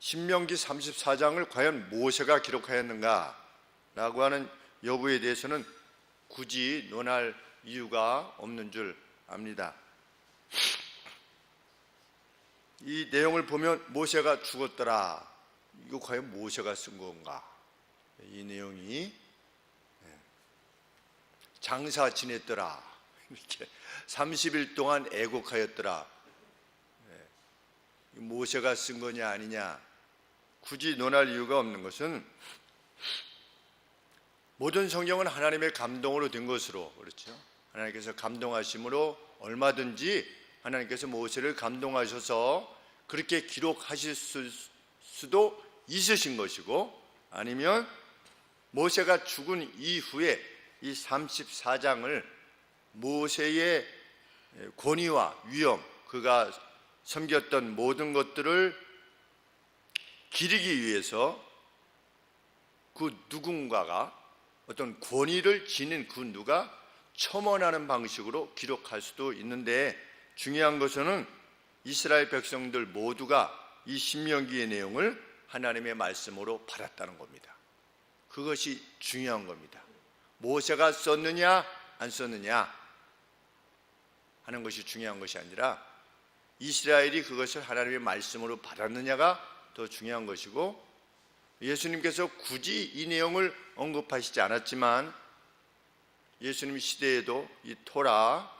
신명기 34장을 과연 모세가 기록하였는가라고 하는 여부에 대해서는 굳이 논할 이유가 없는 줄 압니다. 이 내용을 보면 모세가 죽었더라. 이거 과연 모세가 쓴 건가? 이 내용이 장사 지냈더라. 이렇게 30일 동안 애곡하였더라. 모세가 쓴 거냐 아니냐 굳이 논할 이유가 없는 것은 모든 성경은 하나님의 감동으로 된 것으로, 그렇죠? 하나님께서 감동하심으로 얼마든지 하나님께서 모세를 감동하셔서 그렇게 기록하실 수도 있으신 것이고, 아니면 모세가 죽은 이후에 이 34장을 모세의 권위와 위엄, 그가 섬겼던 모든 것들을 기리기 위해서 그 누군가가 어떤 권위를 지닌 그 누가 첨언하는 방식으로 기록할 수도 있는데, 중요한 것은 이스라엘 백성들 모두가 이 신명기의 내용을 하나님의 말씀으로 받았다는 겁니다. 그것이 중요한 겁니다. 모세가 썼느냐 안 썼느냐 하는 것이 중요한 것이 아니라 이스라엘이 그것을 하나님의 말씀으로 받았느냐가 더 중요한 것이고, 예수님께서 굳이 이 내용을 언급하시지 않았지만 예수님 시대에도 이 토라,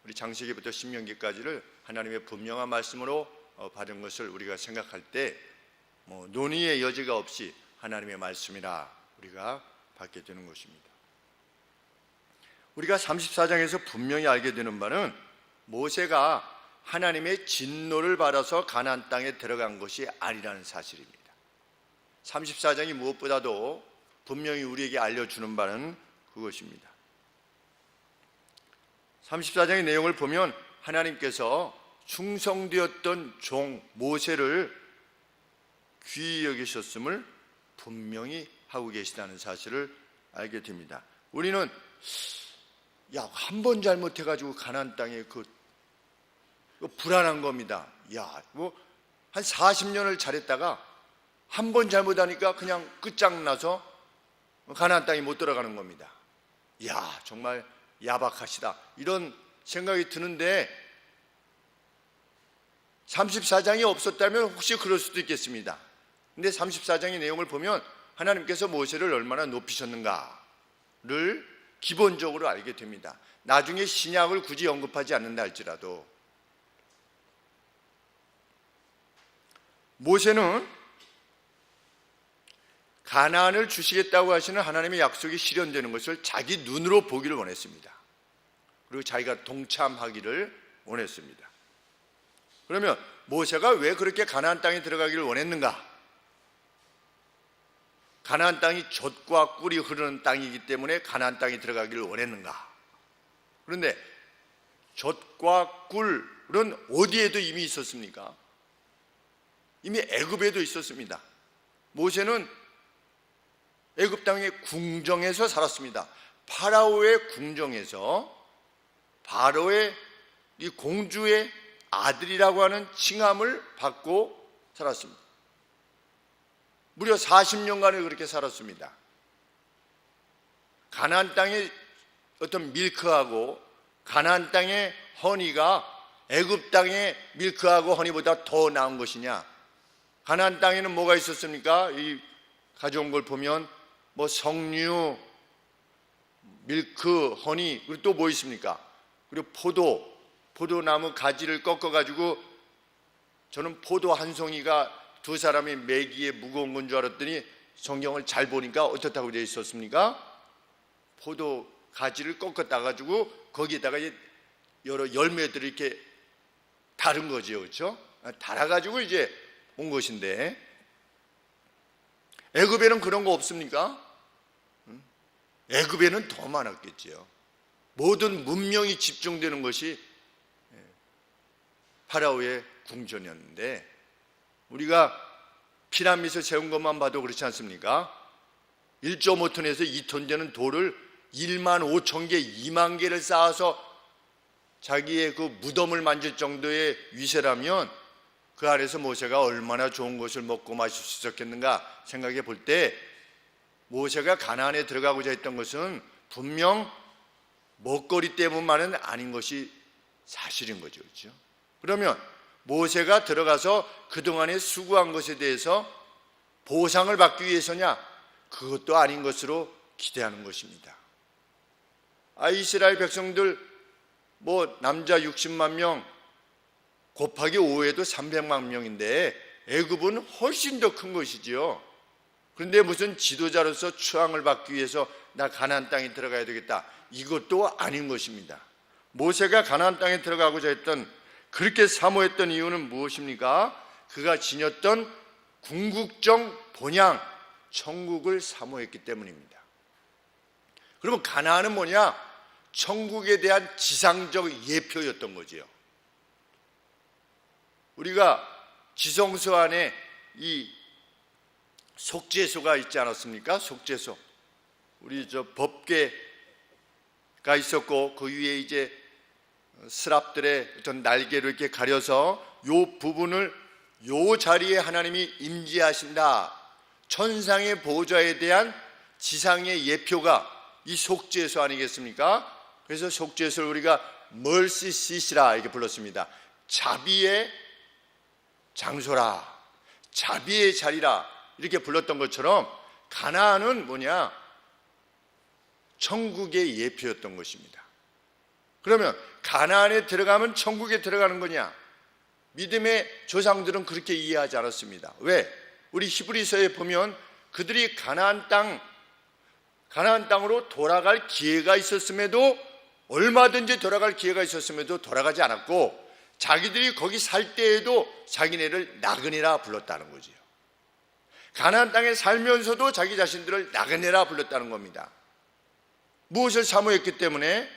우리 창세기부터 신명기까지를 하나님의 분명한 말씀으로 받은 것을 우리가 생각할 때 논의의 여지가 없이 하나님의 말씀이라 우리가 받게 되는 것입니다. 우리가 34장에서 분명히 알게 되는 바는 모세가 하나님의 진노를 받아서 가나안 땅에 들어간 것이 아니라는 사실입니다. 34장이 무엇보다도 분명히 우리에게 알려주는 바는 그것입니다. 34장의 내용을 보면 하나님께서 충성되었던 종 모세를 귀히 여기셨음을 분명히 하고 계시다는 사실을 알게 됩니다. 우리는 한 번 잘못해가지고 가나안 땅에 불안한 겁니다. 한 40년을 잘했다가 한 번 잘못하니까 그냥 끝장나서 가나안 땅에 못 들어가는 겁니다. 정말 야박하시다, 이런 생각이 드는데 34장이 없었다면 혹시 그럴 수도 있겠습니다. 근데 34장의 내용을 보면 하나님께서 모세를 얼마나 높이셨는가를 기본적으로 알게 됩니다. 나중에 신약을 굳이 언급하지 않는다 할지라도 모세는 가나안을 주시겠다고 하시는 하나님의 약속이 실현되는 것을 자기 눈으로 보기를 원했습니다. 그리고 자기가 동참하기를 원했습니다. 그러면 모세가 왜 그렇게 가나안 땅에 들어가기를 원했는가? 가나안 땅이 젖과 꿀이 흐르는 땅이기 때문에 가나안 땅에 들어가기를 원했는가? 그런데 젖과 꿀은 어디에도 이미 있었습니까? 이미 애굽에도 있었습니다. 모세는 애굽 땅의 궁정에서 살았습니다. 파라오의 궁정에서 바로의 이 공주의 아들이라고 하는 칭함을 받고 살았습니다. 무려 40년간을 그렇게 살았습니다. 가나안 땅의 어떤 밀크하고 가나안 땅의 허니가 애굽 땅의 밀크하고 허니보다 더 나은 것이냐? 가나안 땅에는 뭐가 있었습니까? 이 가져온 걸 보면 석류, 밀크, 허니, 그리고 또 뭐 있습니까? 그리고 포도나무 가지를 꺾어가지고, 저는 포도 한 송이가 두 사람이 매기에 무거운 건 줄 알았더니 성경을 잘 보니까 어떻다고 되어 있었습니까? 포도 가지를 꺾어 따가지고 거기에다가 여러 열매들을 이렇게 다른 거죠, 그렇죠? 달아가지고 이제 온 것인데, 애굽에는 그런 거 없습니까? 애굽에는 더 많았겠지요. 모든 문명이 집중되는 것이 파라오의 궁전이었는데, 우리가 피라미드 세운 것만 봐도 그렇지 않습니까? 1.5톤에서 2톤 되는 돌을 1만 5천 개, 2만 개를 쌓아서 자기의 그 무덤을 만질 정도의 위세라면 그 안에서 모세가 얼마나 좋은 것을 먹고 마실 수 있었겠는가 생각해 볼 때 모세가 가나안에 들어가고자 했던 것은 분명 먹거리 때문만은 아닌 것이 사실인 거죠. 그렇죠? 그러면 모세가 들어가서 그동안에 수고한 것에 대해서 보상을 받기 위해서냐? 그것도 아닌 것으로 기대하는 것입니다. 이스라엘 백성들 남자 60만 명 곱하기 5에도 300만 명인데 애굽은 훨씬 더 큰 것이지요. 그런데 무슨 지도자로서 추앙을 받기 위해서 나 가나안 땅에 들어가야 되겠다, 이것도 아닌 것입니다. 모세가 가나안 땅에 들어가고자 했던, 그렇게 사모했던 이유는 무엇입니까? 그가 지녔던 궁극적 본향 천국을 사모했기 때문입니다. 그러면 가나안은 뭐냐? 천국에 대한 지상적 예표였던 거지요. 우리가 지성소 안에 이 속죄소가 있지 않았습니까? 속죄소. 우리 법궤가 있었고 그 위에 이제 스랍들의 어떤 날개로 이렇게 가려서 요 부분을 요 자리에 하나님이 임재하신다. 천상의 보좌에 대한 지상의 예표가 이 속죄소 아니겠습니까? 그래서 속죄소를 우리가 멀시 시시라 이렇게 불렀습니다. 자비의 장소라, 자비의 자리라 이렇게 불렀던 것처럼 가나안은 뭐냐? 천국의 예표였던 것입니다. 그러면 가나안에 들어가면 천국에 들어가는 거냐? 믿음의 조상들은 그렇게 이해하지 않았습니다. 왜? 우리 히브리서에 보면 그들이 가나안 땅으로 돌아갈 기회가 있었음에도, 얼마든지 돌아갈 기회가 있었음에도 돌아가지 않았고, 자기들이 거기 살 때에도 자기네를 나그네라 불렀다는 거지요. 가나안 땅에 살면서도 자기 자신들을 나그네라 불렀다는 겁니다. 무엇을 사모했기 때문에?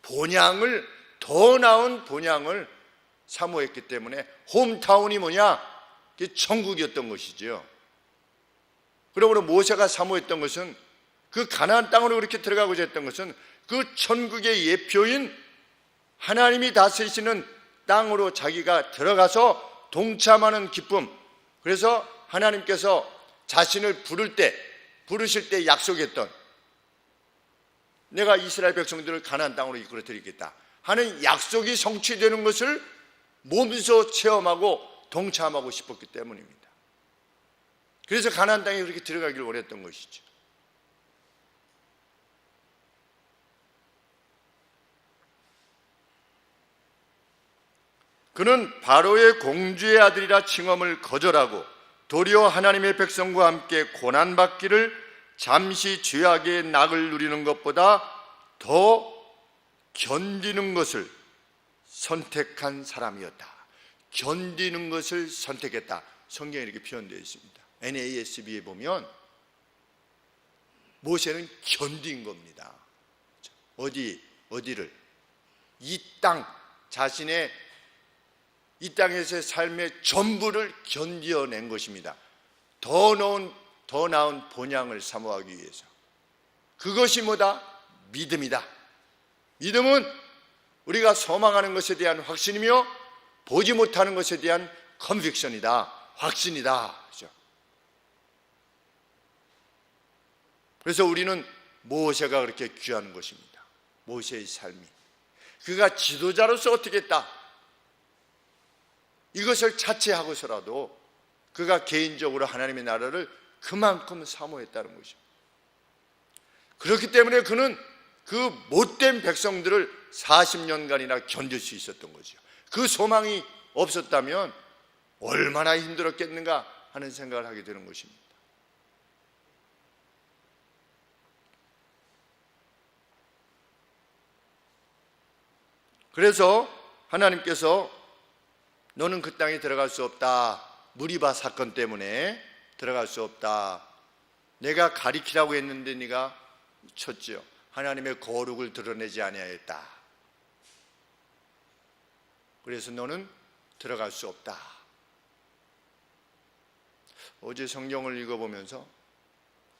본향을, 더 나은 본향을 사모했기 때문에. 홈타운이 뭐냐? 그게 천국이었던 것이죠. 그러므로 모세가 사모했던 것은, 그 가나안 땅으로 그렇게 들어가고자 했던 것은 그 천국의 예표인 하나님이 다스리시는 땅으로 자기가 들어가서 동참하는 기쁨. 그래서 하나님께서 자신을 부르실 때 약속했던, 내가 이스라엘 백성들을 가나안 땅으로 이끌어 드리겠다 하는 약속이 성취되는 것을 몸소 체험하고 동참하고 싶었기 때문입니다. 그래서 가나안 땅에 그렇게 들어가기를 원했던 것이죠. 그는 바로의 공주의 아들이라 칭함을 거절하고 도리어 하나님의 백성과 함께 고난받기를 잠시 죄악의 낙을 누리는 것보다 더 견디는 것을 선택한 사람이었다. 견디는 것을 선택했다. 성경에 이렇게 표현되어 있습니다. NASB에 보면 모세는 견딘 겁니다. 어디를? 이 땅, 자신의 이 땅에서의 삶의 전부를 견뎌낸 것입니다. 더 나은 본향을 사모하기 위해서. 그것이 뭐다? 믿음이다. 믿음은 우리가 소망하는 것에 대한 확신이며 보지 못하는 것에 대한 컨빅션이다. 확신이다. 그렇죠? 그래서 우리는 모세가 그렇게 귀한 것입니다. 모세의 삶이. 그가 지도자로서 어떻게 했다? 이것을 차치하고서라도 그가 개인적으로 하나님의 나라를 그만큼 사모했다는 것입니다. 그렇기 때문에 그는 그 못된 백성들을 40년간이나 견딜 수 있었던 거죠. 그 소망이 없었다면 얼마나 힘들었겠는가 하는 생각을 하게 되는 것입니다. 그래서 하나님께서 너는 그 땅에 들어갈 수 없다. 무리바 사건 때문에 들어갈 수 없다. 내가 가리키라고 했는데 네가 쳤지요. 하나님의 거룩을 드러내지 아니하였다. 그래서 너는 들어갈 수 없다. 어제 성경을 읽어보면서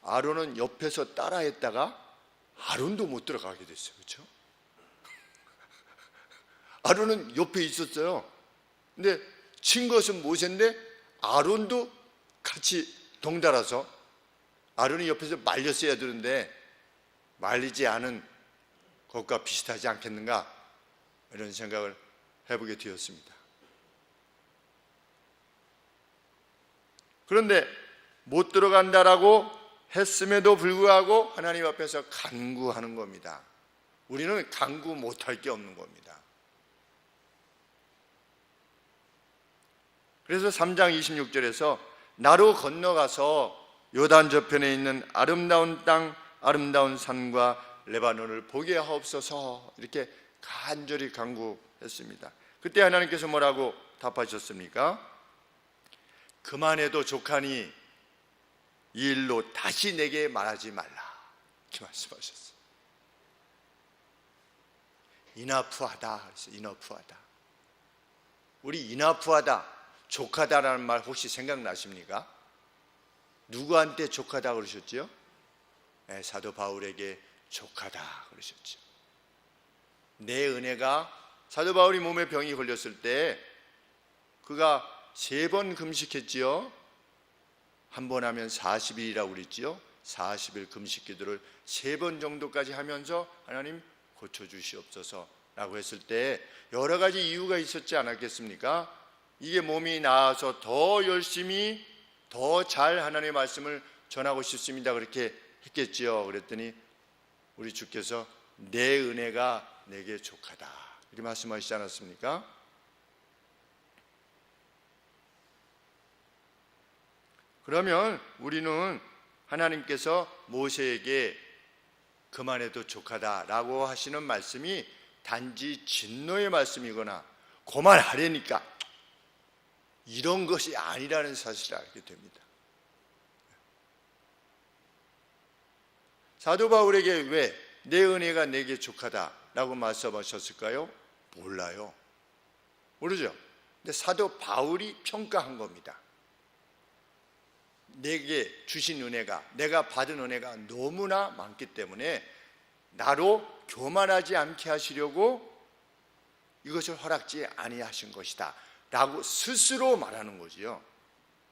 아론은 옆에서 따라했다가 아론도 못 들어가게 됐어요. 그렇죠? 아론은 옆에 있었어요. 근데 친 것은 모세인데 아론도 같이 동달아서, 아론이 옆에서 말렸어야 되는데 말리지 않은 것과 비슷하지 않겠는가, 이런 생각을 해보게 되었습니다. 그런데 못 들어간다라고 했음에도 불구하고 하나님 앞에서 간구하는 겁니다. 우리는 간구 못할 게 없는 겁니다. 그래서 3장 26절에서 나로 건너가서 요단 저편에 있는 아름다운 땅, 아름다운 산과 레바논을 보게 하옵소서, 이렇게 간절히 간구했습니다. 그때 하나님께서 뭐라고 답하셨습니까? 그만해도 족하니 이 일로 다시 내게 말하지 말라, 이렇게 말씀하셨어요. 이나프하다 그래서 이너프하다. 우리 이나프하다, 족하다라는 말 혹시 생각나십니까? 누구한테 족하다 그러셨죠? 네, 사도 바울에게 족하다 그러셨죠. 내 은혜가, 사도 바울이 몸에 병이 걸렸을 때 그가 3번 금식했지요. 한 번 하면 40일이라고 그랬지요. 40일 금식 기도를 3번 정도까지 하면서 하나님 고쳐주시옵소서 라고 했을 때 여러 가지 이유가 있었지 않았겠습니까? 이게 몸이 나아서 더 열심히 더 잘 하나님의 말씀을 전하고 싶습니다, 그렇게 했겠지요. 그랬더니 우리 주께서 내 은혜가 내게 족하다, 이렇게 말씀하시지 않았습니까? 그러면 우리는 하나님께서 모세에게 그만해도 족하다라고 하시는 말씀이 단지 진노의 말씀이거나 그만하려니까 이런 것이 아니라는 사실을 알게 됩니다. 사도 바울에게 왜 내 은혜가 내게 족하다라고 말씀하셨을까요? 몰라요. 모르죠. 근데 사도 바울이 평가한 겁니다. 내게 주신 은혜가, 내가 받은 은혜가 너무나 많기 때문에 나로 교만하지 않게 하시려고 이것을 허락지 아니하신 것이다 라고 스스로 말하는 거지요.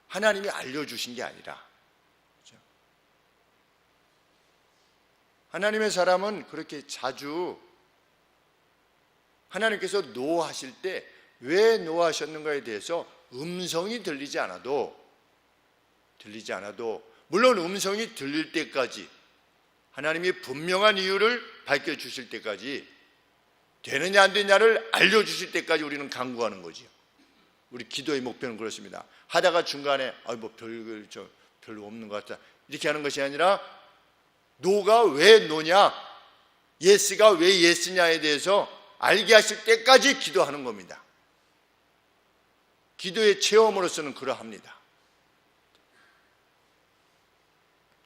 하나님이 알려주신 게 아니라. 그렇죠? 하나님의 사람은 그렇게 자주 하나님께서 노하실 때 왜 노하셨는가에 대해서 음성이 들리지 않아도, 물론 음성이 들릴 때까지, 하나님이 분명한 이유를 밝혀주실 때까지, 되느냐 안 되느냐를 알려주실 때까지 우리는 간구하는 거지요. 우리 기도의 목표는 그렇습니다. 하다가 중간에 별로 없는 것 같다 이렇게 하는 것이 아니라 노가 왜 노냐, 예스가 왜 예스냐에 대해서 알게 하실 때까지 기도하는 겁니다. 기도의 체험으로서는 그러합니다.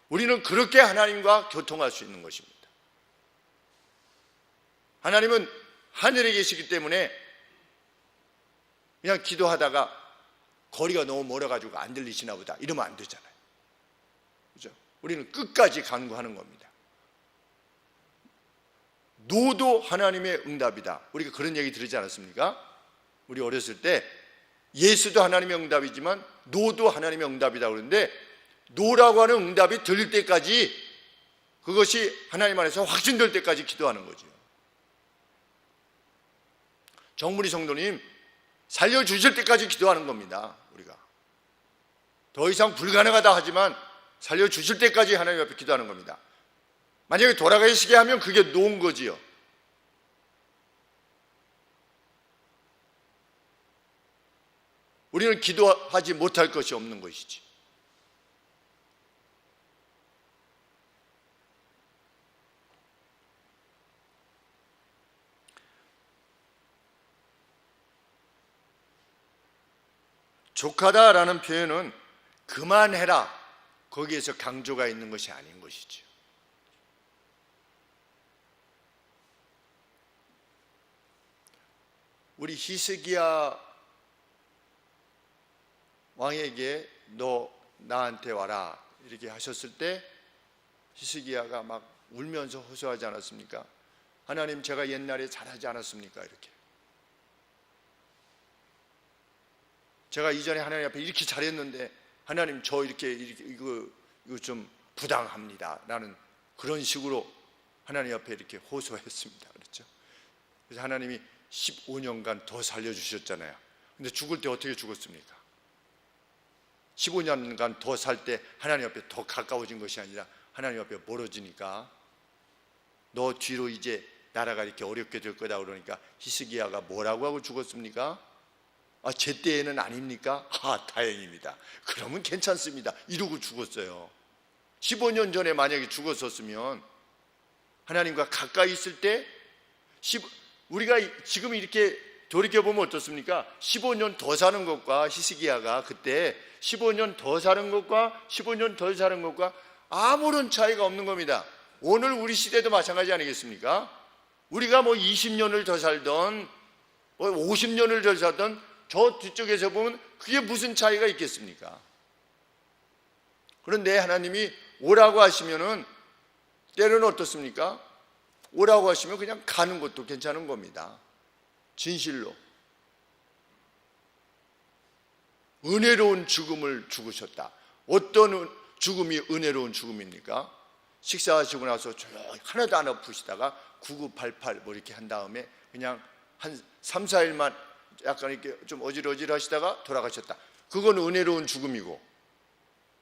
우리는 그렇게 하나님과 교통할 수 있는 것입니다. 하나님은 하늘에 계시기 때문에 그냥 기도하다가 거리가 너무 멀어가지고 안 들리시나 보다 이러면 안 되잖아요. 그렇죠? 우리는 끝까지 간구하는 겁니다. 노도 하나님의 응답이다. 우리가 그런 얘기 들으지 않았습니까? 우리 어렸을 때 예수도 하나님의 응답이지만 노도 하나님의 응답이다 그러는데, 노라고 하는 응답이 들릴 때까지, 그것이 하나님 안에서 확신될 때까지 기도하는 거죠. 정무리 성도님, 살려주실 때까지 기도하는 겁니다. 우리가 더 이상 불가능하다 하지만 살려주실 때까지 하나님 앞에 기도하는 겁니다. 만약에 돌아가시게 하면 그게 노인 거지요. 우리는 기도하지 못할 것이 없는 것이지. 족하다라는 표현은 그만해라, 거기에서 강조가 있는 것이 아닌 것이죠. 우리 히스기야 왕에게 너 나한테 와라 이렇게 하셨을 때 히스기야가 막 울면서 호소하지 않았습니까? 하나님, 제가 옛날에 잘하지 않았습니까? 이렇게. 제가 이전에 하나님 앞에 이렇게 잘했는데 하나님 저 이거 좀 부당합니다 라는 그런 식으로 하나님 앞에 이렇게 호소했습니다. 그렇죠? 그래서 하나님이 15년간 더 살려주셨잖아요. 근데 죽을 때 어떻게 죽었습니까? 15년간 더 살 때 하나님 앞에 더 가까워진 것이 아니라 하나님 앞에 멀어지니까 너 뒤로 이제 나라가 이렇게 어렵게 될 거다 그러니까 히스기야가 뭐라고 하고 죽었습니까? 제 때에는 아닙니까? 다행입니다. 그러면 괜찮습니다. 이러고 죽었어요. 15년 전에 만약에 죽었었으면 하나님과 가까이 있을 때 우리가 지금 이렇게 돌이켜보면 어떻습니까? 15년 더 사는 것과 히스기야가 그때 15년 더 사는 것과 15년 덜 사는 것과 아무런 차이가 없는 겁니다. 오늘 우리 시대도 마찬가지 아니겠습니까? 우리가 20년을 더 살던 50년을 더 살던 저 뒤쪽에서 보면 그게 무슨 차이가 있겠습니까? 그런데 하나님이 오라고 하시면은 때로는 어떻습니까? 오라고 하시면 그냥 가는 것도 괜찮은 겁니다. 진실로 은혜로운 죽음을 죽으셨다. 어떤 죽음이 은혜로운 죽음입니까? 식사하시고 나서 하나도 안 아프시다가 9988 이렇게 한 다음에 그냥 한 3, 4일만 약간 이렇게 좀 어질어질하시다가 돌아가셨다. 그건 은혜로운 죽음이고,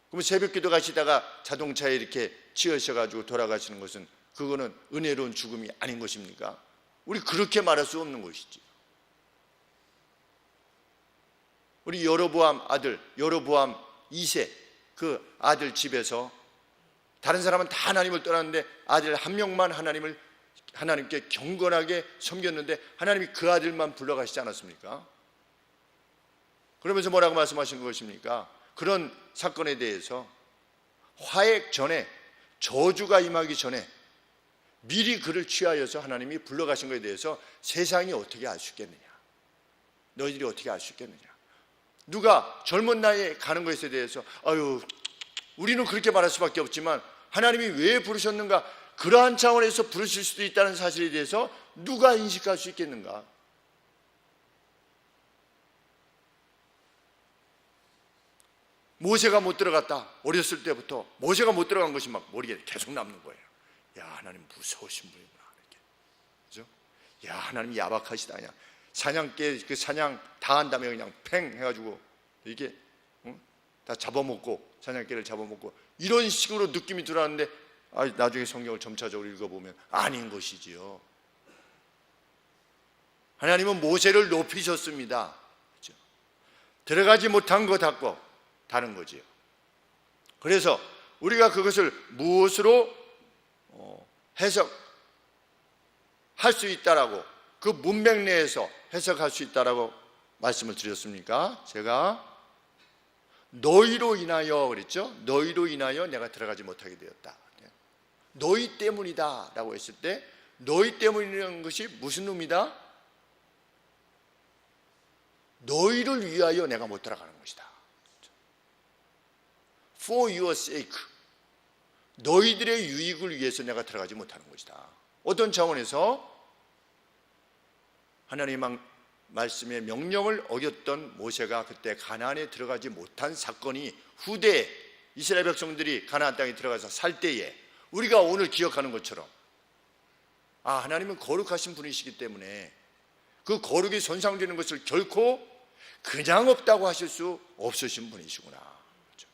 그럼 새벽기도 가시다가 자동차에 이렇게 치여셔가지고 돌아가시는 것은 그거는 은혜로운 죽음이 아닌 것입니까? 우리 그렇게 말할 수 없는 것이지. 우리 여로보암 아들 여로보암 2세 그 아들 집에서 다른 사람은 다 하나님을 떠났는데 아들 한 명만 하나님께 경건하게 섬겼는데 하나님이 그 아들만 불러가시지 않았습니까? 그러면서 뭐라고 말씀하시는 것입니까? 그런 사건에 대해서 화해 전에, 저주가 임하기 전에 미리 그를 취하여서 하나님이 불러가신 것에 대해서 세상이 어떻게 알 수 있겠느냐? 너희들이 어떻게 알 수 있겠느냐? 누가 젊은 나이에 가는 것에 대해서 우리는 그렇게 말할 수밖에 없지만 하나님이 왜 부르셨는가? 그러한 차원에서 부르실 수도 있다는 사실에 대해서 누가 인식할 수 있겠는가? 모세가 못 들어갔다. 어렸을 때부터 모세가 못 들어간 것이 막 머리에 계속 남는 거예요. 야, 하나님 무서우신 분이구나. 이렇게. 그죠? 야, 하나님 야박하시다. 그냥 사냥개 그 사냥 다 한 다음에 그냥 팽 해가지고 이게 다 잡아먹고 사냥개를 잡아먹고 이런 식으로 느낌이 들어왔는데 나중에 성경을 점차적으로 읽어보면 아닌 것이지요. 하나님은 모세를 높이셨습니다. 그렇죠? 들어가지 못한 거 닫고 다른 거지요. 그래서 우리가 그것을 무엇으로 해석할 수 있다라고 그 문맥 내에서 해석할 수 있다라고 말씀을 드렸습니까? 제가 너희로 인하여 그랬죠? 너희로 인하여 내가 들어가지 못하게 되었다. 너희 때문이다 라고 했을 때 너희 때문이라는 것이 무슨 의미다? 너희를 위하여 내가 못 들어가는 것이다. For your sake, 너희들의 유익을 위해서 내가 들어가지 못하는 것이다. 어떤 차원에서 하나님의 말씀의 명령을 어겼던 모세가 그때 가나안에 들어가지 못한 사건이 후대에 이스라엘 백성들이 가나안 땅에 들어가서 살 때에 우리가 오늘 기억하는 것처럼 하나님은 거룩하신 분이시기 때문에 그 거룩이 손상되는 것을 결코 그냥 없다고 하실 수 없으신 분이시구나. 그렇죠?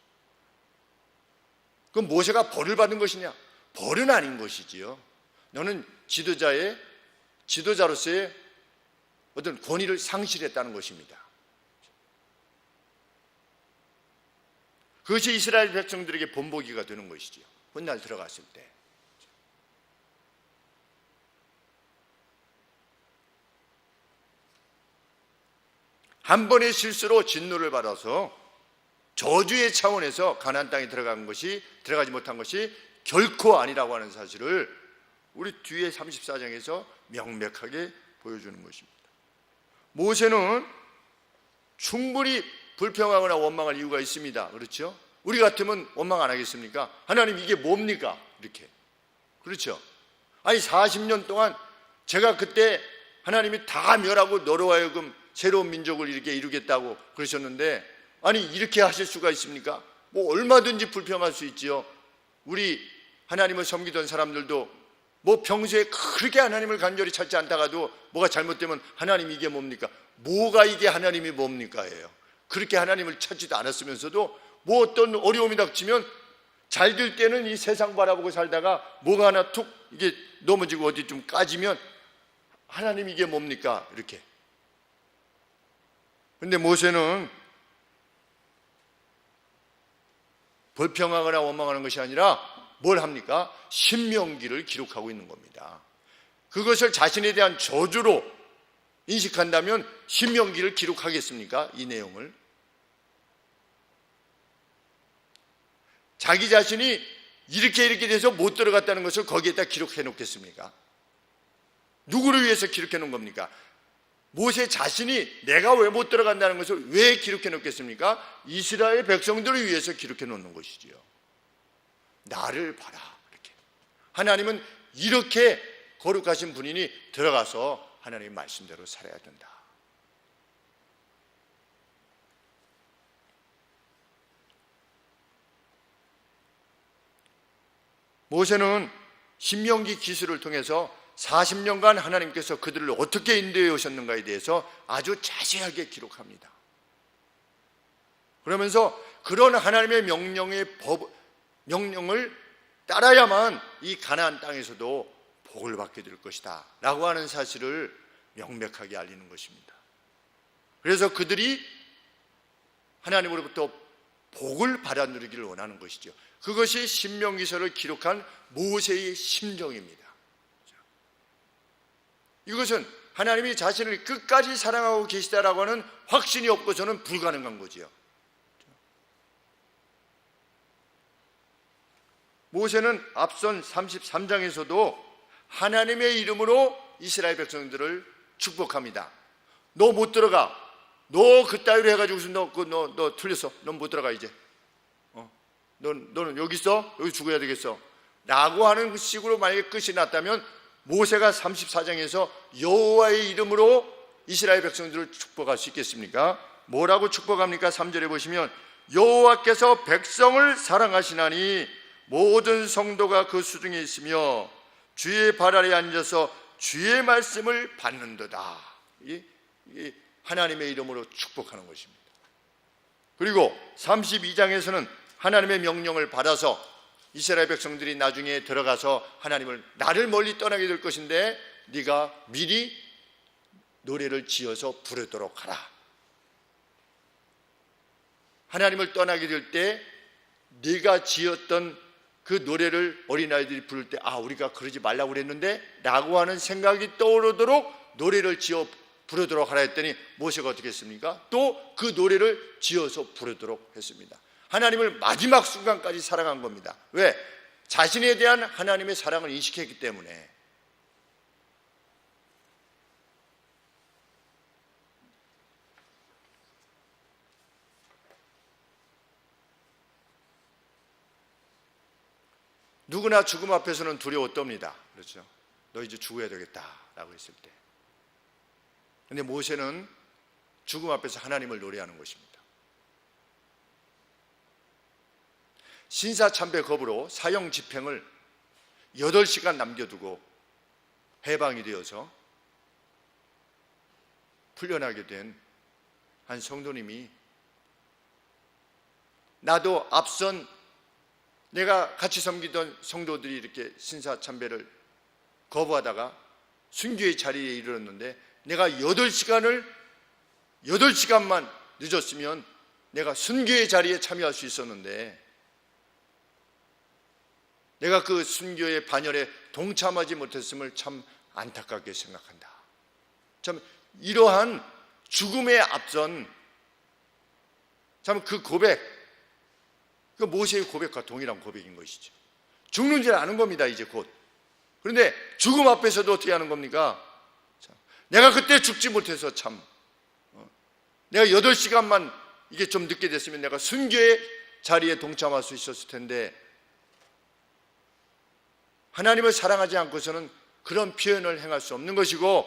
그럼 모세가 벌을 받은 것이냐? 벌은 아닌 것이지요. 너는 지도자로서의 어떤 권위를 상실했다는 것입니다. 그것이 이스라엘 백성들에게 본보기가 되는 것이지요. 훗날 들어갔을 때. 한 번의 실수로 진노를 받아서 저주의 차원에서 가나안 땅에 들어가지 못한 것이 결코 아니라고 하는 사실을 우리 뒤에 34장에서 명백하게 보여주는 것입니다. 모세는 충분히 불평하거나 원망할 이유가 있습니다. 그렇죠? 우리 같으면 원망 안 하겠습니까? 하나님 이게 뭡니까? 이렇게. 그렇죠? 40년 동안 제가 그때 하나님이 다 멸하고 너로 하여금 새로운 민족을 이렇게 이루겠다고 그러셨는데, 아니 이렇게 하실 수가 있습니까? 뭐 얼마든지 불평할 수 있지요. 우리 하나님을 섬기던 사람들도 뭐 평소에 그렇게 하나님을 간절히 찾지 않다가도 뭐가 잘못되면 하나님 이게 뭡니까? 뭐가 이게 하나님이 뭡니까예요. 그렇게 하나님을 찾지도 않았으면서도 뭐 어떤 어려움이 닥치면 잘 될 때는 이 세상 바라보고 살다가 뭐가 하나 툭 이게 넘어지고 어디 좀 까지면 하나님 이게 뭡니까? 이렇게. 근데 모세는 불평하거나 원망하는 것이 아니라 뭘 합니까? 신명기를 기록하고 있는 겁니다. 그것을 자신에 대한 저주로 인식한다면 신명기를 기록하겠습니까? 이 내용을. 자기 자신이 이렇게 돼서 못 들어갔다는 것을 거기에다 기록해 놓겠습니까? 누구를 위해서 기록해 놓은 겁니까? 모세 자신이 내가 왜 못 들어간다는 것을 왜 기록해 놓겠습니까? 이스라엘 백성들을 위해서 기록해 놓는 것이지요. 나를 봐라. 이렇게. 하나님은 이렇게 거룩하신 분이니 들어가서 하나님의 말씀대로 살아야 된다. 모세는 신명기 기술을 통해서 40년간 하나님께서 그들을 어떻게 인도해 오셨는가에 대해서 아주 자세하게 기록합니다. 그러면서 그런 하나님의 명령을 따라야만 이 가나안 땅에서도 복을 받게 될 것이다 라고 하는 사실을 명백하게 알리는 것입니다. 그래서 그들이 하나님으로부터 복을 받아 누리기를 원하는 것이죠. 그것이 신명기서를 기록한 모세의 심정입니다. 이것은 하나님이 자신을 끝까지 사랑하고 계시다라고 하는 확신이 없고서는 불가능한 거지요. 모세는 앞선 33장에서도 하나님의 이름으로 이스라엘 백성들을 축복합니다. 너 못 들어가. 너 그따위로 해가지고서 너 틀렸어. 넌 못 들어가 이제. 너는 여기 있어? 여기 죽어야 되겠어. 라고 하는 식으로 만약에 끝이 났다면 모세가 34장에서 여호와의 이름으로 이스라엘 백성들을 축복할 수 있겠습니까? 뭐라고 축복합니까? 3절에 보시면 여호와께서 백성을 사랑하시나니 모든 성도가 그 수중에 있으며 주의 발 아래에 앉아서 주의 말씀을 받는도다. 이 하나님의 이름으로 축복하는 것입니다. 그리고 32장에서는 하나님의 명령을 받아서 이스라엘 백성들이 나중에 들어가서 하나님을 나를 멀리 떠나게 될 것인데 네가 미리 노래를 지어서 부르도록 하라. 하나님을 떠나게 될 때 네가 지었던 그 노래를 어린아이들이 부를 때 우리가 그러지 말라고 그랬는데 라고 하는 생각이 떠오르도록 노래를 지어 부르도록 하라 했더니 모세가 어떻게 했습니까? 또 그 노래를 지어서 부르도록 했습니다. 하나님을 마지막 순간까지 사랑한 겁니다. 왜? 자신에 대한 하나님의 사랑을 인식했기 때문에. 누구나 죽음 앞에서는 두려워 떱니다. 그렇죠? 너 이제 죽어야 되겠다 라고 했을 때. 근데 모세는 죽음 앞에서 하나님을 노래하는 것입니다. 신사참배 겁으로 사형 집행을 8시간 남겨두고 해방이 되어서 풀려나게 된 한 성도님이 나도 앞선 내가 같이 섬기던 성도들이 이렇게 신사참배를 거부하다가 순교의 자리에 이르렀는데 내가 8시간만 늦었으면 내가 순교의 자리에 참여할 수 있었는데 내가 그 순교의 반열에 동참하지 못했음을 참 안타깝게 생각한다. 참 이러한 죽음에 앞선 참 그 고백, 그 모세의 고백과 동일한 고백인 것이죠. 죽는 줄 아는 겁니다 이제 곧. 그런데 죽음 앞에서도 어떻게 하는 겁니까? 내가 그때 죽지 못해서 참 내가 8시간만 이게 좀 늦게 됐으면 내가 순교의 자리에 동참할 수 있었을 텐데 하나님을 사랑하지 않고서는 그런 표현을 행할 수 없는 것이고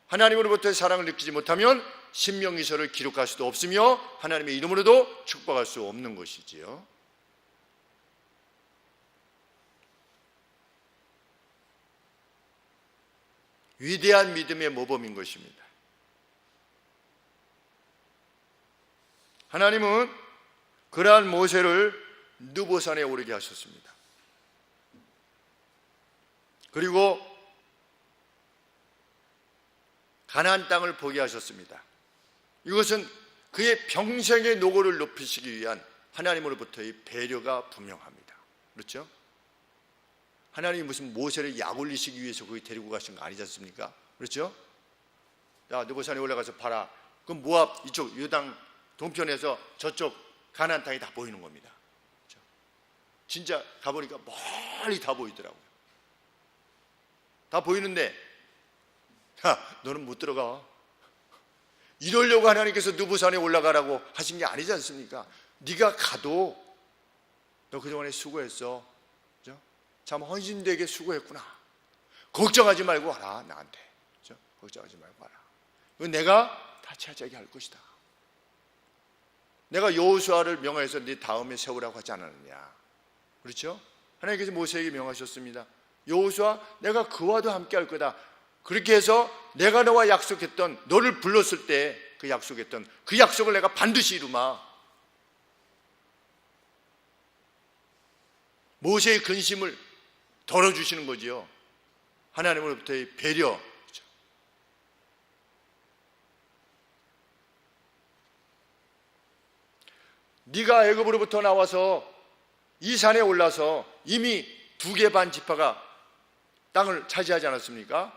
하나님으로부터의 사랑을 느끼지 못하면 신명기서를 기록할 수도 없으며 하나님의 이름으로도 축복할 수 없는 것이지요. 위대한 믿음의 모범인 것입니다. 하나님은 그러한 모세를 느보산에 오르게 하셨습니다. 그리고 가나안 땅을 보게 하셨습니다. 이것은 그의 평생의 노고를 높이시기 위한 하나님으로부터의 배려가 분명합니다. 그렇죠? 하나님이 무슨 모세를 약 올리시기 위해서 거기 데리고 가신 거 아니지 않습니까? 그렇죠? 야, 느보산에 올라가서 봐라. 그럼 모압 이쪽 요단 동편에서 저쪽 가나안 땅이 다 보이는 겁니다. 그렇죠? 진짜 가보니까 멀리 다 보이더라고요. 다 보이는데 야, 너는 못 들어가. 이러려고 하나님께서 느보산에 올라가라고 하신 게 아니지 않습니까? 네가 가도 너 그동안에 수고했어. 그렇죠? 참 헌신되게 수고했구나. 걱정하지 말고 와라. 나한테. 그렇죠? 걱정하지 말고 와라. 이건 내가 다 차지하게 할 것이다. 내가 여호수아를 명하여서 네 다음에 세우라고 하지 않았느냐. 그렇죠? 하나님께서 모세에게 명하셨습니다. 여호수아, 내가 그와도 함께 할 거다. 그렇게 해서 내가 너와 약속했던, 너를 불렀을 때 그 약속했던 그 약속을 내가 반드시 이루마. 모세의 근심을 덜어주시는 거지요. 하나님으로부터의 배려. 네가 애굽으로부터 나와서 이 산에 올라서 이미 2개 반 지파가 땅을 차지하지 않았습니까?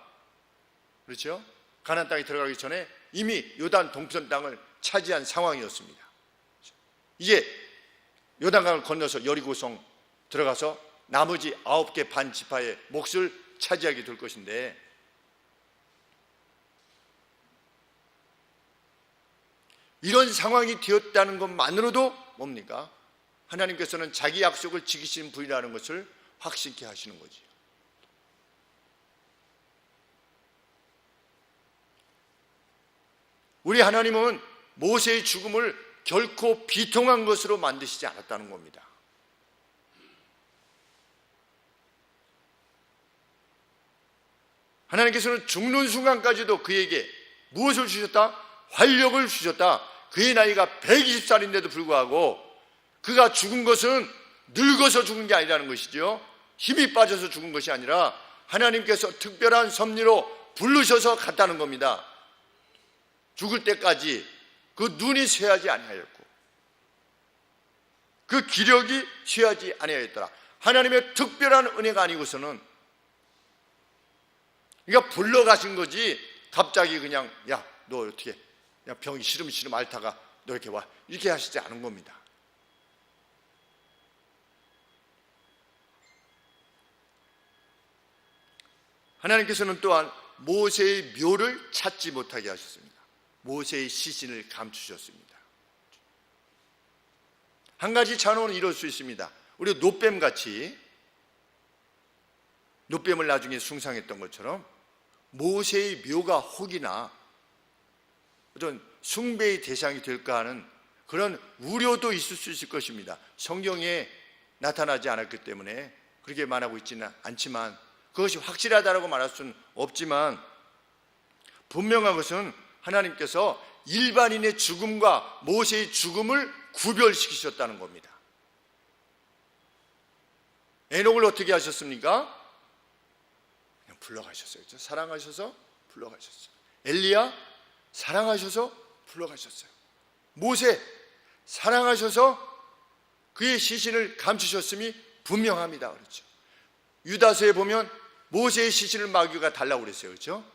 그렇죠? 가나안 땅에 들어가기 전에 이미 요단 동편 땅을 차지한 상황이었습니다. 이제 요단강을 건너서 여리고성 들어가서 나머지 9개 반 지파의 몫을 차지하게 될 것인데, 이런 상황이 되었다는 것만으로도 뭡니까? 하나님께서는 자기 약속을 지키신 분이라는 것을 확신케 하시는 거지요. 우리 하나님은 모세의 죽음을 결코 비통한 것으로 만드시지 않았다는 겁니다. 하나님께서는 죽는 순간까지도 그에게 무엇을 주셨다? 활력을 주셨다. 그의 나이가 120살인데도 불구하고 그가 죽은 것은 늙어서 죽은 게 아니라는 것이죠. 힘이 빠져서 죽은 것이 아니라 하나님께서 특별한 섭리로 부르셔서 갔다는 겁니다. 죽을 때까지 그 눈이 쇠하지 아니하였고 그 기력이 쇠하지 아니하였더라. 하나님의 특별한 은혜가 아니고서는, 그러니까 불러가신 거지 갑자기 그냥 야, 너 어떻게 야, 병이 시름시름 앓다가 너 이렇게 와, 이렇게 하시지 않은 겁니다. 하나님께서는 또한 모세의 묘를 찾지 못하게 하셨습니다. 모세의 시신을 감추셨습니다. 한 가지 찬원은 이럴 수 있습니다. 우리 노뱀같이, 노뱀을 나중에 숭상했던 것처럼 모세의 묘가 혹이나 어떤 숭배의 대상이 될까 하는 그런 우려도 있을 수 있을 것입니다. 성경에 나타나지 않았기 때문에 그렇게 말하고 있지는 않지만, 그것이 확실하다고 말할 수는 없지만, 분명한 것은 하나님께서 일반인의 죽음과 모세의 죽음을 구별시키셨다는 겁니다. 에녹을 어떻게 하셨습니까? 그냥 불러가셨어요. 사랑하셔서 불러가셨어요. 엘리야 사랑하셔서 불러가셨어요. 모세 사랑하셔서 그의 시신을 감추셨음이 분명합니다. 그렇죠? 유다서에 보면 모세의 시신을 마귀가 달라고 그랬어요. 그렇죠?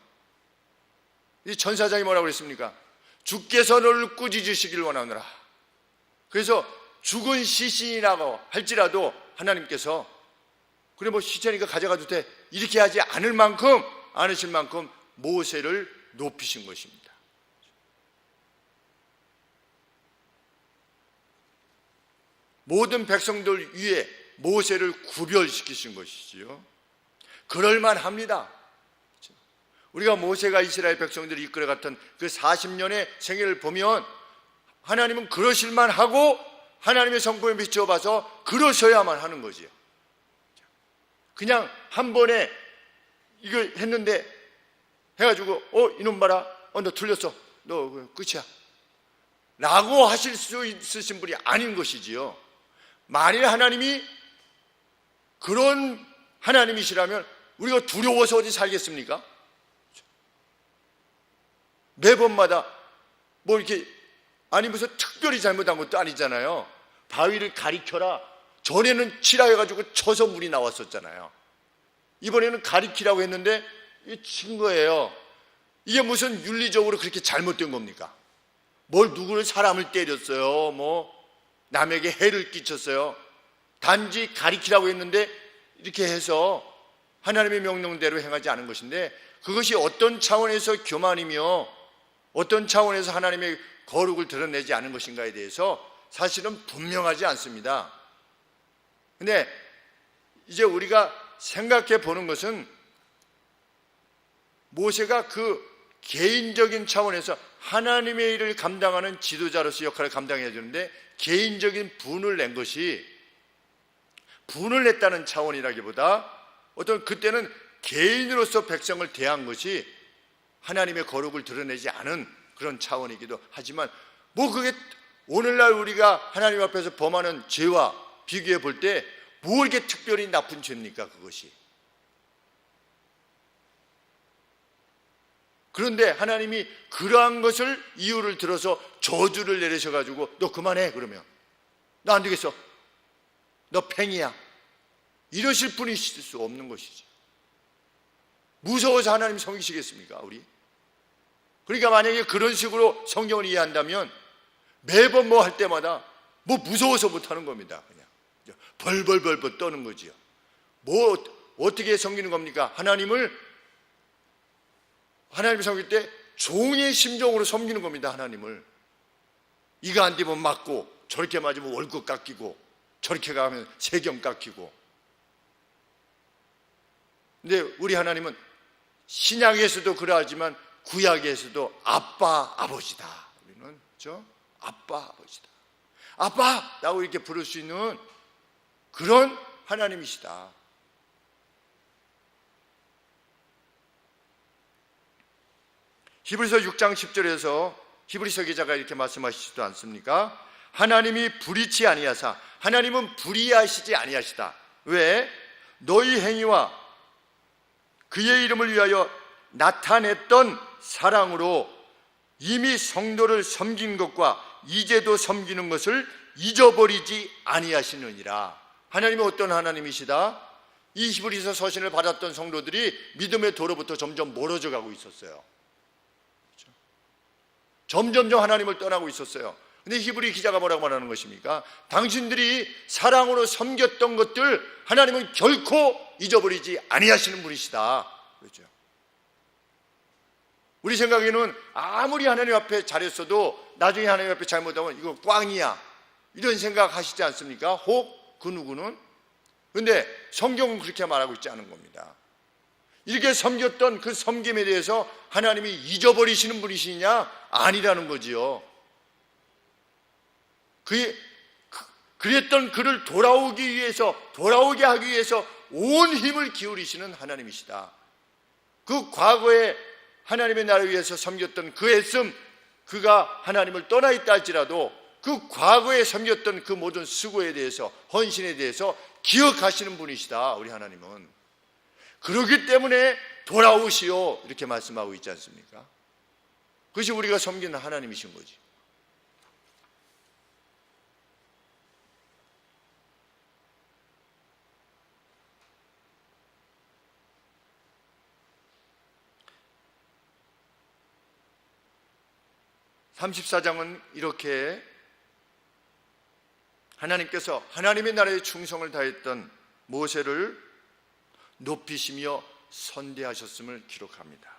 이 전사장이 뭐라고 그랬습니까? 주께서 너를 꾸짖으시길 원하노라. 그래서 죽은 시신이라고 할지라도 하나님께서 그래 뭐 시체니까 가져가도 돼, 이렇게 하지 않으실 만큼 모세를 높이신 것입니다. 모든 백성들 위에 모세를 구별시키신 것이지요. 그럴만합니다. 우리가 모세가 이스라엘 백성들을 이끌어갔던 그 40년의 생애를 보면 하나님은 그러실만 하고 하나님의 성품에 비추어봐서 그러셔야만 하는 거지요. 그냥 한 번에 이거 했는데 해가지고 이놈 봐라, 너 틀렸어, 너 끝이야 라고 하실 수 있으신 분이 아닌 것이지요. 만일 하나님이 그런 하나님이시라면 우리가 두려워서 어디 살겠습니까? 매번마다 뭐 이렇게 아니 무슨 특별히 잘못한 것도 아니잖아요. 바위를 가리켜라, 전에는 치라 해가지고 쳐서 물이 나왔었잖아요. 이번에는 가리키라고 했는데 친 거예요. 이게 무슨 윤리적으로 그렇게 잘못된 겁니까? 뭘 누구를 사람을 때렸어요, 뭐 남에게 해를 끼쳤어요. 단지 가리키라고 했는데 이렇게 해서 하나님의 명령대로 행하지 않은 것인데, 그것이 어떤 차원에서 교만이며 어떤 차원에서 하나님의 거룩을 드러내지 않은 것인가에 대해서 사실은 분명하지 않습니다. 근데 이제 우리가 생각해 보는 것은 모세가 그 개인적인 차원에서 하나님의 일을 감당하는 지도자로서 역할을 감당해야 되는데, 개인적인 분을 낸 것이, 분을 냈다는 차원이라기보다 어떤 그때는 개인으로서 백성을 대한 것이 하나님의 거룩을 드러내지 않은 그런 차원이기도 하지만, 뭐 그게 오늘날 우리가 하나님 앞에서 범하는 죄와 비교해 볼 때 뭐 이렇게 특별히 나쁜 죄입니까, 그것이? 그런데 하나님이 그러한 것을 이유를 들어서 저주를 내리셔가지고 너 그만해, 그러면 너 안 되겠어, 너 팽이야, 이러실 분이실 수 없는 것이지. 무서워서 하나님 섬기시겠습니까, 우리? 그러니까 만약에 그런 식으로 성경을 이해한다면 매번 뭐 할 때마다 뭐 무서워서 못하는 겁니다. 그냥 벌벌벌벌 떠는 거지요. 뭐 어떻게 섬기는 겁니까? 하나님을 섬길 때 종의 심정으로 섬기는 겁니다. 하나님을 이거 안 되면 맞고, 저렇게 맞으면 월급 깎이고, 저렇게 가면 세금 깎이고. 근데 우리 하나님은 신약에서도 그러하지만 구약에서도 아빠 아버지다. 우리는 그렇죠? 아빠 아버지다, 아빠라고 이렇게 부를 수 있는 그런 하나님이시다. 히브리서 6장 10절에서 히브리서 기자가 이렇게 말씀하시지도 않습니까? 하나님이 불의치 아니하사, 하나님은 불의하시지 아니하시다. 왜? 너희 행위와 그의 이름을 위하여 나타냈던 사랑으로 이미 성도를 섬긴 것과 이제도 섬기는 것을 잊어버리지 아니하시느니라. 하나님이 어떤 하나님이시다? 이 히브리서 서신을 받았던 성도들이 믿음의 도로부터 점점 멀어져 가고 있었어요. 그렇죠? 점점점 하나님을 떠나고 있었어요. 근데 히브리 기자가 뭐라고 말하는 것입니까? 당신들이 사랑으로 섬겼던 것들 하나님은 결코 잊어버리지 아니하시는 분이시다. 그렇죠? 우리 생각에는 아무리 하나님 앞에 잘했어도 나중에 하나님 앞에 잘못하면 이거 꽝이야, 이런 생각 하시지 않습니까? 혹 그 누구는? 그런데 성경은 그렇게 말하고 있지 않은 겁니다. 이렇게 섬겼던 그 섬김에 대해서 하나님이 잊어버리시는 분이시냐? 아니라는 거지요. 그랬던 그를 돌아오게 하기 위해서 온 힘을 기울이시는 하나님이시다. 그 과거에 하나님의 나라를 위해서 섬겼던 그 애씀, 그가 하나님을 떠나 있다 할지라도 그 과거에 섬겼던 그 모든 수고에 대해서, 헌신에 대해서 기억하시는 분이시다. 우리 하나님은 그렇기 때문에 돌아오시오 이렇게 말씀하고 있지 않습니까? 그것이 우리가 섬기는 하나님이신 거지. (34장은) 이렇게 하나님께서 하나님의 나라에 충성을 다했던 모세를 높이시며 선대하셨음을 기록합니다.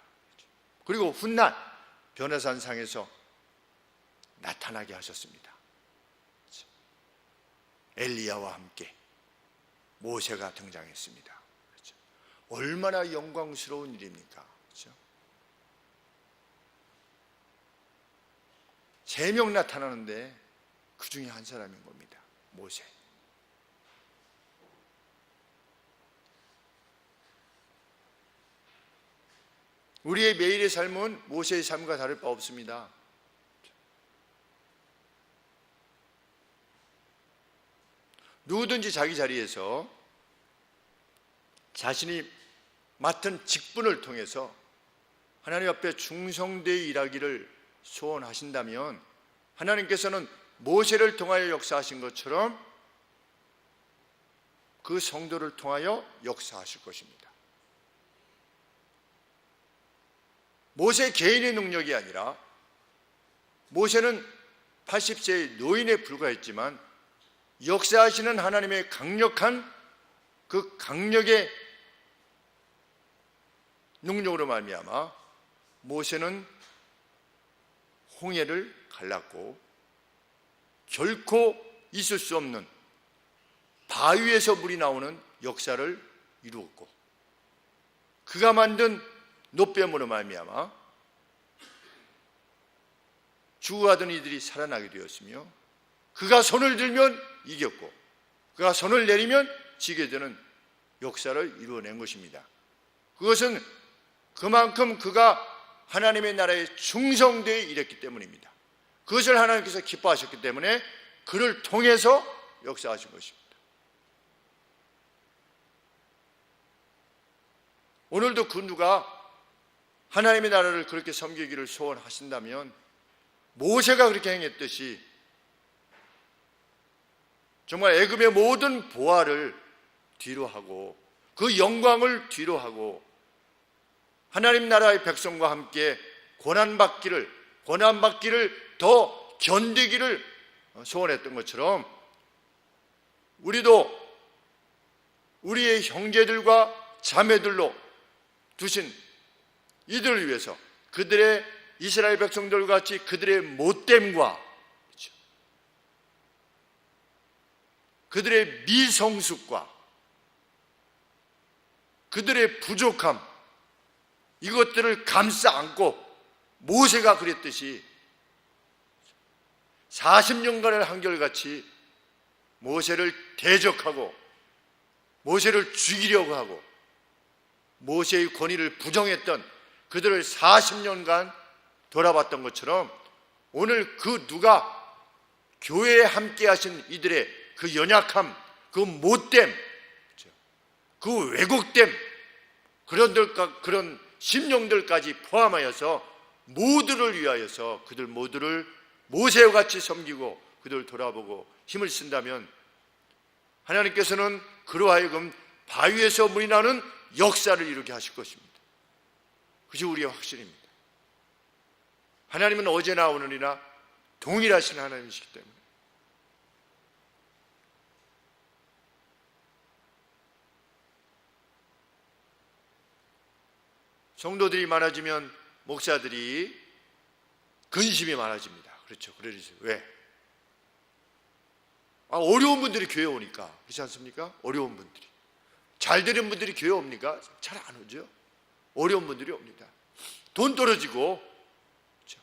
그리고 훗날 변화산상에서 나타나게 하셨습니다. 엘리야와 함께 모세가 등장했습니다. 얼마나 영광스러운 일입니까? 3명 나타나는데 그 중에 한 사람인 겁니다. 모세. 우리의 매일의 삶은 모세의 삶과 다를 바 없습니다. 누구든지 자기 자리에서 자신이 맡은 직분을 통해서 하나님 앞에 충성되어 일하기를 소원하신다면 하나님께서는 모세를 통하여 역사하신 것처럼 그 성도를 통하여 역사하실 것입니다. 모세 개인의 능력이 아니라 모세는 80세의 노인에 불과했지만 역사하시는 하나님의 강력한 그 강력의 능력으로 말미암아 모세는 홍해를 갈랐고 결코 있을 수 없는 바위에서 물이 나오는 역사를 이루었고 그가 만든 노뱀으로 말미암아 죽어가던 이들이 살아나게 되었으며 그가 손을 들면 이겼고 그가 손을 내리면 지게 되는 역사를 이루어낸 것입니다. 그것은 그만큼 그가 하나님의 나라에 충성되어 일했기 때문입니다. 그것을 하나님께서 기뻐하셨기 때문에 그를 통해서 역사하신 것입니다. 오늘도 그 누가 하나님의 나라를 그렇게 섬기기를 소원하신다면 모세가 그렇게 행했듯이 정말 애굽의 모든 보화를 뒤로 하고 그 영광을 뒤로 하고 하나님 나라의 백성과 함께 고난받기를 더 견디기를 소원했던 것처럼 우리도 우리의 형제들과 자매들로 두신 이들을 위해서 그들의 이스라엘 백성들과 같이 그들의 못됨과 그들의 미성숙과 그들의 부족함 이것들을 감싸 안고 모세가 그랬듯이 40년간을 한결같이 모세를 대적하고 모세를 죽이려고 하고 모세의 권위를 부정했던 그들을 40년간 돌아봤던 것처럼 오늘 그 누가 교회에 함께 하신 이들의 그 연약함, 그 못됨, 그 왜곡됨 그런 심령들까지 포함하여서 모두를 위하여서 그들 모두를 모세와 같이 섬기고 그들을 돌아보고 힘을 쓴다면 하나님께서는 그로 하여금 바위에서 물이 나는 역사를 이루게 하실 것입니다. 그것이 우리의 확신입니다. 하나님은 어제나 오늘이나 동일하신 하나님이시기 때문에 성도들이 많아지면 목사들이 근심이 많아집니다. 그렇죠. 그러죠. 왜? 어려운 분들이 교회 오니까. 그렇지 않습니까? 어려운 분들이. 잘 되는 분들이 교회 옵니까? 잘 안 오죠. 어려운 분들이 옵니다. 돈 떨어지고, 그렇죠.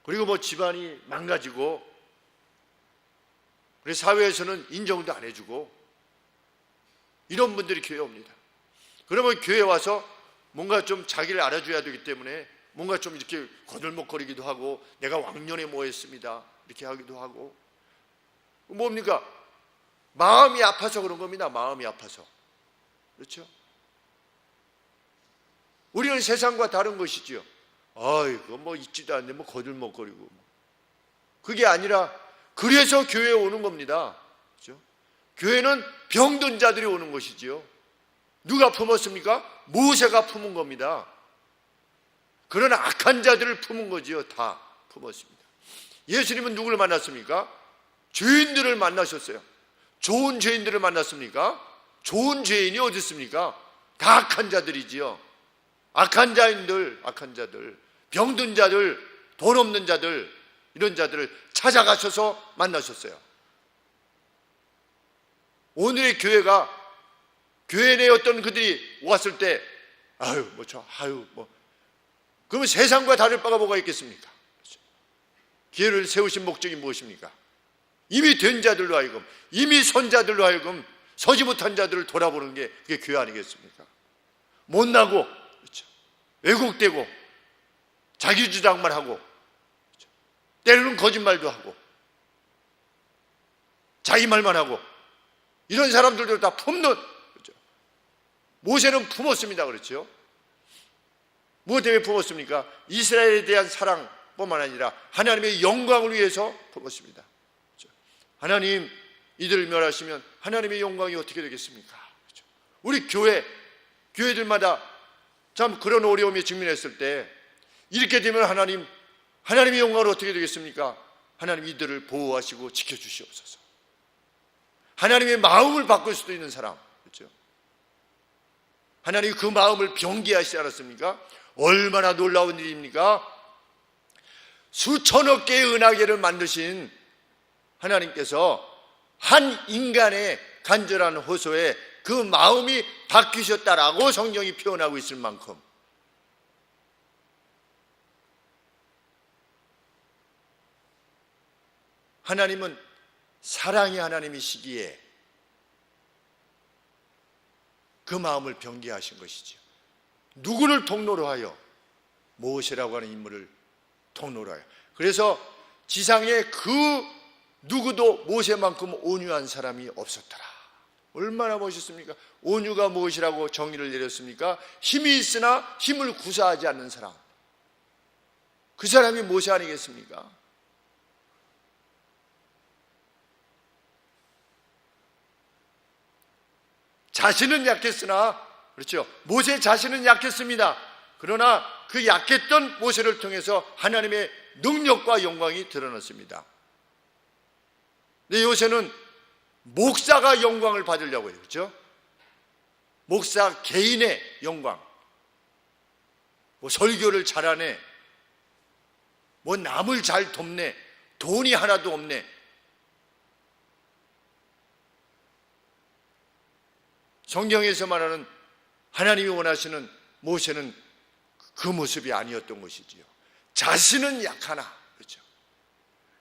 그리고 뭐 집안이 망가지고, 그래서 사회에서는 인정도 안 해주고, 이런 분들이 교회 옵니다. 그러면 교회 와서 뭔가 좀 자기를 알아줘야 되기 때문에 뭔가 좀 이렇게 거들먹거리기도 하고 내가 왕년에 뭐 했습니다 이렇게 하기도 하고 뭡니까? 마음이 아파서 그런 겁니다. 마음이 아파서. 그렇죠? 우리는 세상과 다른 것이지요. 아이고 뭐 있지도 않는데 뭐 거들먹거리고 그게 아니라 그래서 교회에 오는 겁니다. 그렇죠? 교회는 병든 자들이 오는 것이지요. 누가 품었습니까? 모세가 품은 겁니다. 그런 악한 자들을 품은 거지요. 다 품었습니다. 예수님은 누구를 만났습니까? 죄인들을 만나셨어요. 좋은 죄인들을 만났습니까? 좋은 죄인이 어디 있습니까? 다 악한 자들이지요. 악한 자들, 병든 자들, 돈 없는 자들, 이런 자들을 찾아가셔서 만나셨어요. 오늘의 교회 내에 어떤 그들이 왔을 때 그러면 세상과 다를 바가 뭐가 있겠습니까? 교회를 세우신 목적이 무엇입니까? 이미 된 자들로 하여금, 이미 선 자들로 하여금 서지 못한 자들을 돌아보는 게 그게 교회 아니겠습니까? 못나고, 그렇죠, 왜곡되고, 자기 주장만 하고, 그렇죠, 때로는 거짓말도 하고, 자기 말만 하고, 이런 사람들도 다 품는, 그렇죠. 모세는 품었습니다. 그렇죠? 무엇 때문에 품었습니까? 이스라엘에 대한 사랑뿐만 아니라 하나님의 영광을 위해서 품었습니다. 그렇죠? 하나님, 이들을 멸하시면 하나님의 영광이 어떻게 되겠습니까? 그렇죠? 우리 교회들마다 참 그런 어려움에 직면했을 때 이렇게 되면 하나님의 영광은 어떻게 되겠습니까? 하나님 이들을 보호하시고 지켜주시옵소서. 하나님의 마음을 바꿀 수도 있는 사람, 그렇죠? 하나님이 그 마음을 변개하시지 않았습니까? 얼마나 놀라운 일입니까? 수천억 개의 은하계를 만드신 하나님께서 한 인간의 간절한 호소에 그 마음이 바뀌셨다라고 성경이 표현하고 있을 만큼 하나님은 사랑의 하나님이시기에 그 마음을 변개하신 것이죠. 누구를 통로로 하여? 모세라고 하는 인물을 통로로 하여. 그래서 지상에 그 누구도 모세만큼 온유한 사람이 없었더라. 얼마나 멋있습니까? 온유가 무엇이라고 정의를 내렸습니까? 힘이 있으나 힘을 구사하지 않는 사람. 그 사람이 모세 아니겠습니까? 자신은 약했으나, 그렇죠, 모세 자신은 약했습니다. 그러나 그 약했던 모세를 통해서 하나님의 능력과 영광이 드러났습니다. 근데 요새는 목사가 영광을 받으려고 해요. 그렇죠? 목사 개인의 영광, 뭐 설교를 잘하네, 뭐 남을 잘 돕네, 돈이 하나도 없네. 성경에서 말하는 하나님이 원하시는 모세는 그 모습이 아니었던 것이지요. 자신은 약하나, 그렇죠,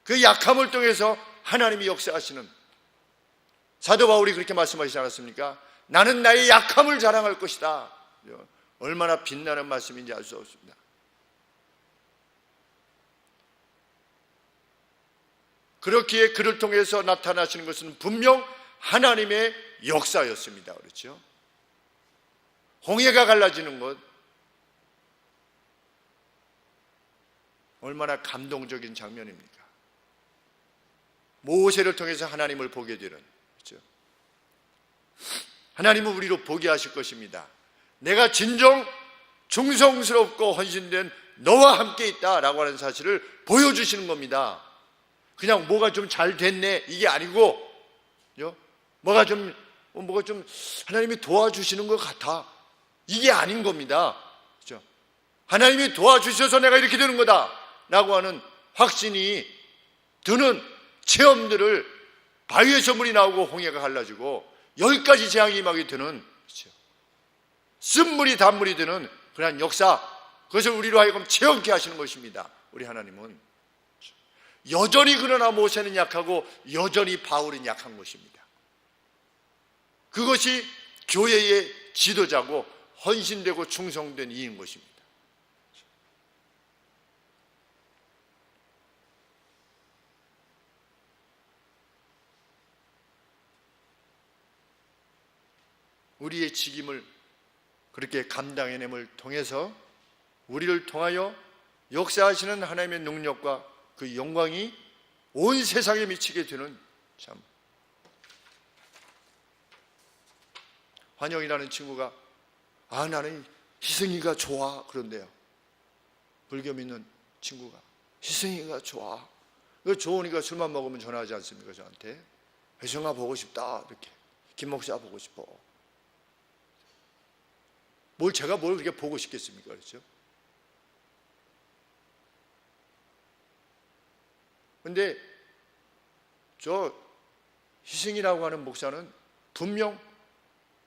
그 약함을 통해서 하나님이 역사하시는, 사도 바울이 그렇게 말씀하시지 않았습니까? 나는 나의 약함을 자랑할 것이다. 얼마나 빛나는 말씀인지 알 수 없습니다. 그렇기에 그를 통해서 나타나시는 것은 분명 하나님의 역사였습니다. 그렇죠? 홍해가 갈라지는 것, 얼마나 감동적인 장면입니까? 모세를 통해서 하나님을 보게 되는, 그렇죠? 하나님은 우리로 보게 하실 것입니다. 내가 진정 충성스럽고 헌신된 너와 함께 있다라고 하는 사실을 보여주시는 겁니다. 그냥 뭐가 좀 잘 됐네 이게 아니고, 뭐가 좀 하나님이 도와주시는 것 같아, 이게 아닌 겁니다. 그렇죠? 하나님이 도와주셔서 내가 이렇게 되는 거다 라고 하는 확신이 드는 체험들을, 바위에서 물이 나오고 홍해가 갈라지고 10가지 재앙이 임하게 되는, 그렇죠, 쓴물이 단물이 되는 그러한 역사, 그것을 우리로 하여금 체험케 하시는 것입니다. 우리 하나님은 여전히, 그러나 모세는 약하고 여전히 바울은 약한 것입니다. 그것이 교회의 지도자고 헌신되고 충성된 이인 것입니다. 우리의 직임을 그렇게 감당해냄을 통해서 우리를 통하여 역사하시는 하나님의 능력과 그 영광이 온 세상에 미치게 되는, 참, 환영이라는 친구가 나는 희승이가 좋아 그런데요. 불교 믿는 친구가 희승이가 좋아. 좋으니까 술만 먹으면 전화하지 않습니까? 저한테 혜성아 보고 싶다, 이렇게, 김 목사 보고 싶어. 제가 뭘 그렇게 보고 싶겠습니까? 그렇죠? 근데 저 희승이라고 하는 목사는 분명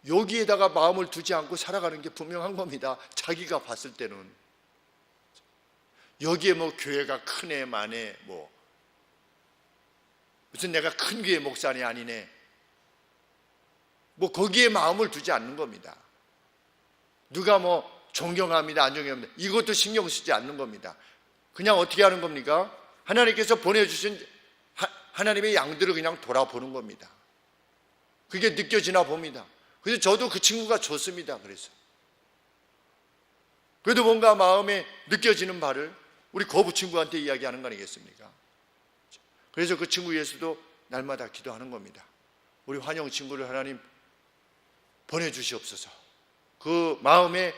여기에다가 마음을 두지 않고 살아가는 게 분명한 겁니다. 자기가 봤을 때는 여기에 뭐 교회가 크네 마네 뭐 무슨 내가 큰 교회 목사니 아니네 뭐 거기에 마음을 두지 않는 겁니다. 누가 뭐 존경합니다 안 존경합니다 이것도 신경 쓰지 않는 겁니다. 그냥 어떻게 하는 겁니까? 하나님께서 보내주신 하나님의 양들을 그냥 돌아보는 겁니다. 그게 느껴지나 봅니다. 그래서 저도 그 친구가 좋습니다. 그래도 뭔가 마음에 느껴지는 바를 우리 거부 친구한테 이야기하는 거 아니겠습니까? 그래서 그 친구 위해서도 날마다 기도하는 겁니다. 우리 환영 친구를 하나님 보내주시옵소서. 그 마음에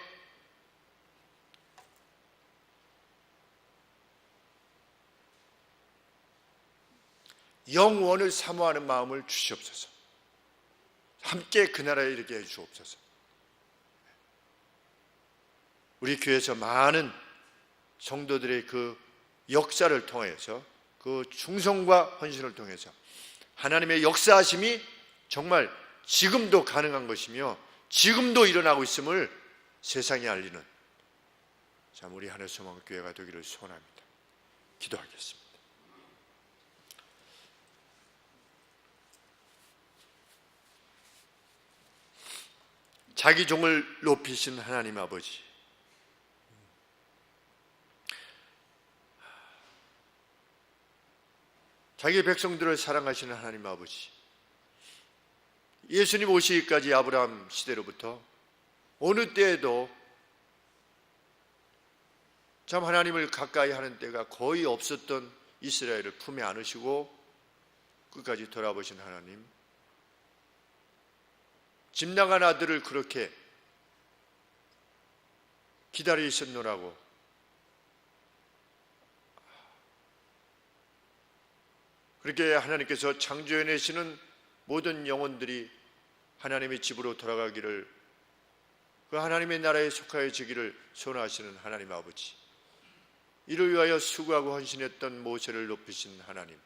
영원을 사모하는 마음을 주시옵소서. 함께 그 나라에 이르게 해주옵소서. 우리 교회에서 많은 성도들의 그 역사를 통해서 그 충성과 헌신을 통해서 하나님의 역사하심이 정말 지금도 가능한 것이며 지금도 일어나고 있음을 세상에 알리는 참 우리 하늘소망교회가 되기를 소원합니다. 기도하겠습니다. 자기 종을 높이신 하나님 아버지, 자기 백성들을 사랑하시는 하나님 아버지, 예수님 오시기까지 아브라함 시대로부터 어느 때에도 참 하나님을 가까이 하는 때가 거의 없었던 이스라엘을 품에 안으시고 끝까지 돌아보신 하나님, 집 나간 아들을 그렇게 기다리셨노라고 그렇게 하나님께서 창조해내시는 모든 영혼들이 하나님의 집으로 돌아가기를, 그 하나님의 나라에 속하여지기를 소원하시는 하나님 아버지, 이를 위하여 수고하고 헌신했던 모세를 높이신 하나님,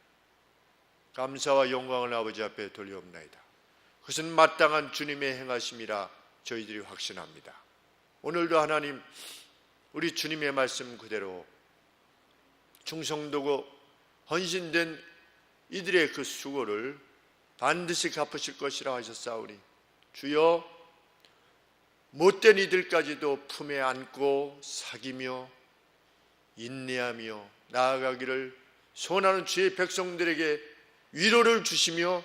감사와 영광을 아버지 앞에 돌려옵나이다. 그것은 마땅한 주님의 행하심이라 저희들이 확신합니다. 오늘도 하나님, 우리 주님의 말씀 그대로 충성되고 헌신된 이들의 그 수고를 반드시 갚으실 것이라 하셨사오니 주여, 못된 이들까지도 품에 안고 사귀며 인내하며 나아가기를 소원하는 주의 백성들에게 위로를 주시며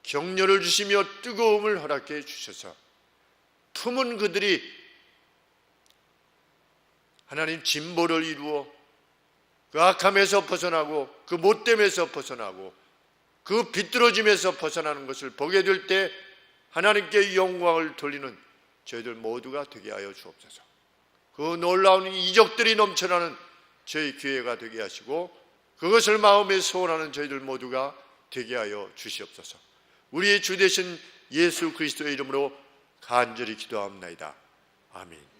격려를 주시며 뜨거움을 허락해 주셔서 품은 그들이 하나님 진보를 이루어 그 악함에서 벗어나고 그 못됨에서 벗어나고 그 비뚤어짐에서 벗어나는 것을 보게 될 때 하나님께 영광을 돌리는 저희들 모두가 되게 하여 주옵소서. 그 놀라운 이적들이 넘쳐나는 저희 교회가 되게 하시고 그것을 마음에 소원하는 저희들 모두가 되게 하여 주시옵소서. 우리의 주 되신 예수 그리스도의 이름으로 간절히 기도합나이다. 아멘.